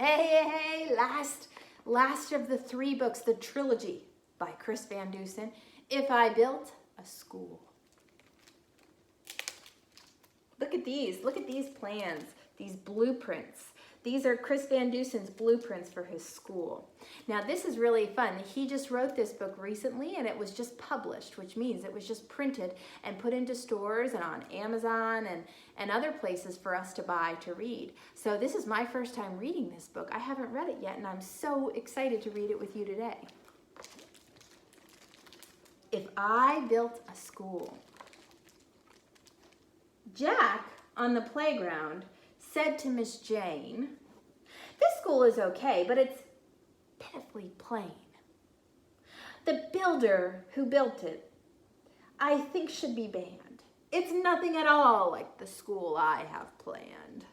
Hey, last of the 3 books, the trilogy by Chris Van Dusen, If I Built a School. Look at these plans, these blueprints. These are Chris Van Dusen's blueprints for his school. Now this is really fun. He just wrote this book recently and it was just published, which means it was just printed and put into stores and on Amazon and other places for us to buy to read. So this is my first time reading this book. I haven't read it yet and I'm so excited to read it with you today. If I Built a School. Jack on the playground said to Miss Jane, "This school is okay, but it's pitifully plain. The builder who built it, I think should be banned. It's nothing at all like the school I have planned.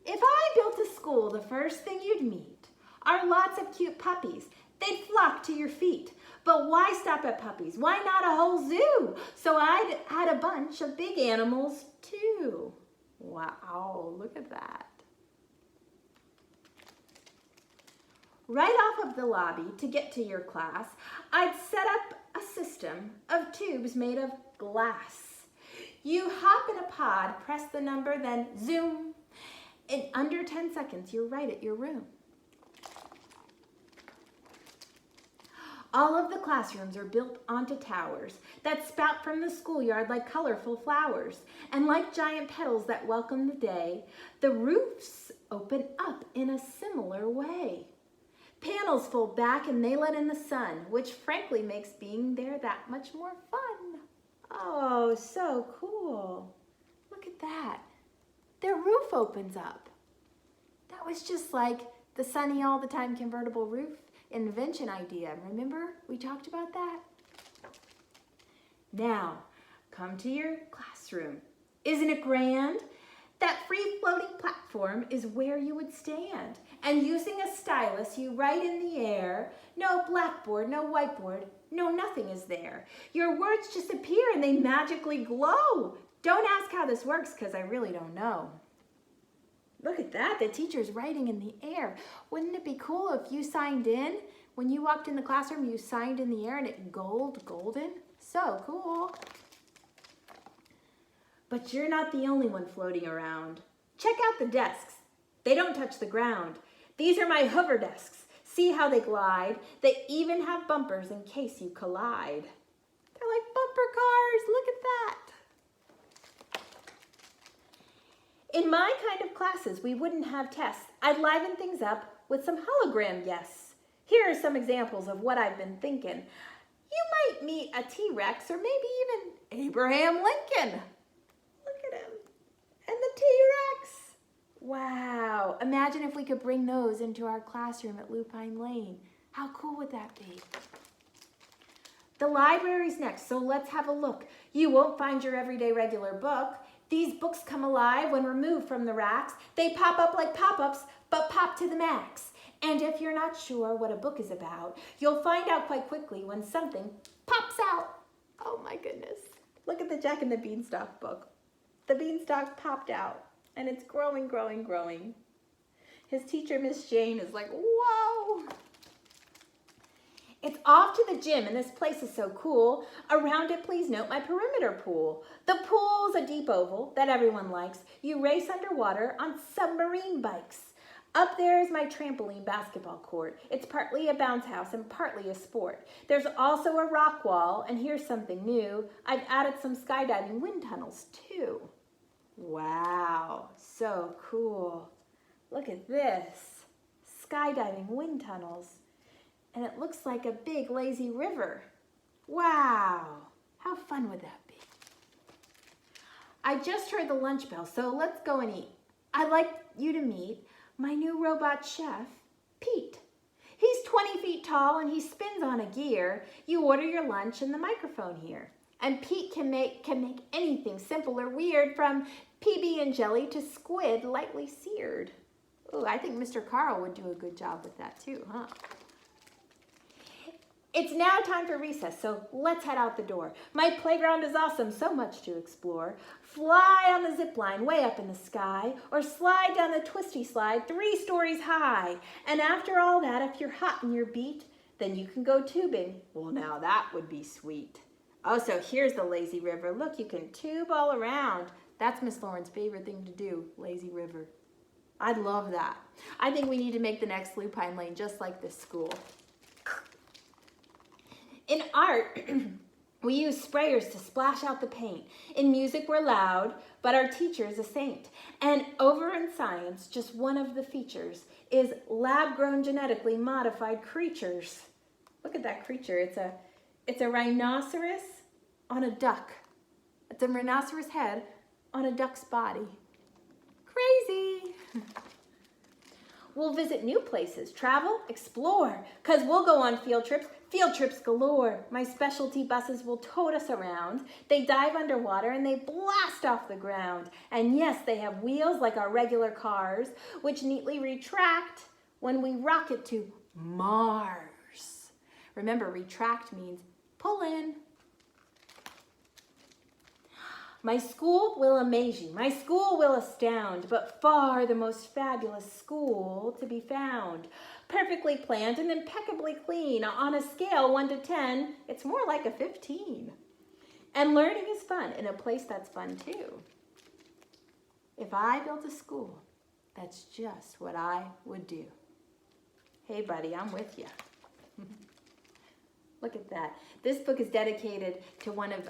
If I built a school, the first thing you'd meet are lots of cute puppies. They'd flock to your feet. But why stop at puppies? Why not a whole zoo? So I'd add a bunch of big animals too." Wow, look at that. Right off of the lobby to get to your class, I'd set up a system of tubes made of glass. You hop in a pod, press the number, then zoom. In under 10 seconds, you're right at your room. All of the classrooms are built onto towers that spout from the schoolyard like colorful flowers. And like giant petals that welcome the day, the roofs open up in a similar way. Panels fold back and they let in the sun, which frankly makes being there that much more fun. Oh, so cool. Look at that. Their roof opens up. That was just like the sunny all the time convertible roof invention idea. Remember we talked about that? Now, come to your classroom. Isn't it grand? That free floating platform is where you would stand. And using a stylus, you write in the air. No blackboard, no whiteboard, no nothing is there. Your words just appear and they magically glow. Don't ask how this works because I really don't know. Look at that, the teacher's writing in the air. Wouldn't it be cool if you signed in? When you walked in the classroom, you signed in the air and it golden? So cool. But you're not the only one floating around. Check out the desks. They don't touch the ground. These are my hover desks. See how they glide? They even have bumpers in case you collide. They're like bumper cars, look at that. In my kind of classes, we wouldn't have tests. I'd liven things up with some hologram guests. Here are some examples of what I've been thinking. You might meet a T-Rex or maybe even Abraham Lincoln. Look at him. And the T-Rex. Wow. Imagine if we could bring those into our classroom at Lupine Lane. How cool would that be? The library's next, so let's have a look. You won't find your everyday regular book. These books come alive when removed from the racks. They pop up like pop-ups, but pop to the max. And if you're not sure what a book is about, you'll find out quite quickly when something pops out. Oh my goodness. Look at the Jack and the Beanstalk book. The beanstalk popped out and it's growing. His teacher, Miss Jane, is like, whoa. It's off to the gym and this place is so cool. Around it, please note my perimeter pool. The pool's a deep oval that everyone likes. You race underwater on submarine bikes. Up there is my trampoline basketball court. It's partly a bounce house and partly a sport. There's also a rock wall, and here's something new. I've added some skydiving wind tunnels too. Wow, so cool. Look at this, skydiving wind tunnels. And it looks like a big lazy river. Wow, how fun would that be? I just heard the lunch bell, so let's go and eat. I'd like you to meet my new robot chef, Pete. He's 20 feet tall and he spins on a gear. You order your lunch in the microphone here. And Pete can make anything simple or weird, from PB and jelly to squid lightly seared. Ooh, I think Mr. Carl would do a good job with that too, huh? It's now time for recess, so let's head out the door. My playground is awesome, so much to explore. Fly on the zip line way up in the sky, or slide down the twisty slide 3 stories high. And after all that, if you're hot in your beat, then you can go tubing. Well, now that would be sweet. Oh, so here's the lazy river. Look, you can tube all around. That's Miss Lauren's favorite thing to do, lazy river. I'd love that. I think we need to make the next Lupine Lane just like this school. In art, we use sprayers to splash out the paint. In music, we're loud, but our teacher is a saint. And over in science, just one of the features is lab-grown genetically modified creatures. Look at that creature. It's a rhinoceros on a duck. It's a rhinoceros head on a duck's body. Crazy. We'll visit new places, travel, explore, because we'll go on field trips galore. My specialty buses will tote us around. They dive underwater and they blast off the ground. And yes, they have wheels like our regular cars, which neatly retract when we rocket to Mars. Remember, retract means pull in. My school will amaze you, my school will astound, but far the most fabulous school to be found. Perfectly planned and impeccably clean. On a scale 1 to 10, it's more like a 15. And learning is fun in a place that's fun too. If I built a school, that's just what I would do. Hey buddy, I'm with you. Look at that. This book is dedicated to one of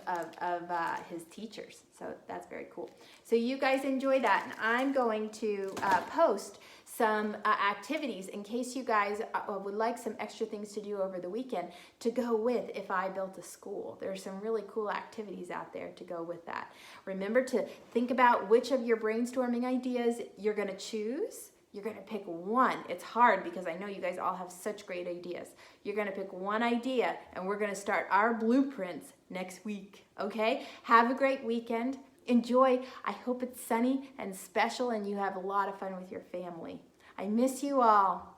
his teachers, so that's very cool. So you guys enjoy that, and I'm going to post some activities in case you guys would like some extra things to do over the weekend to go with If I Built a School. There's some really cool activities out there to go with that. Remember to think about which of your brainstorming ideas you're going to choose. You're going to pick one. It's hard because I know you guys all have such great ideas. You're going to pick one idea, and we're going to start our blueprints next week, okay? Have a great weekend. Enjoy. I hope it's sunny and special, and you have a lot of fun with your family. I miss you all.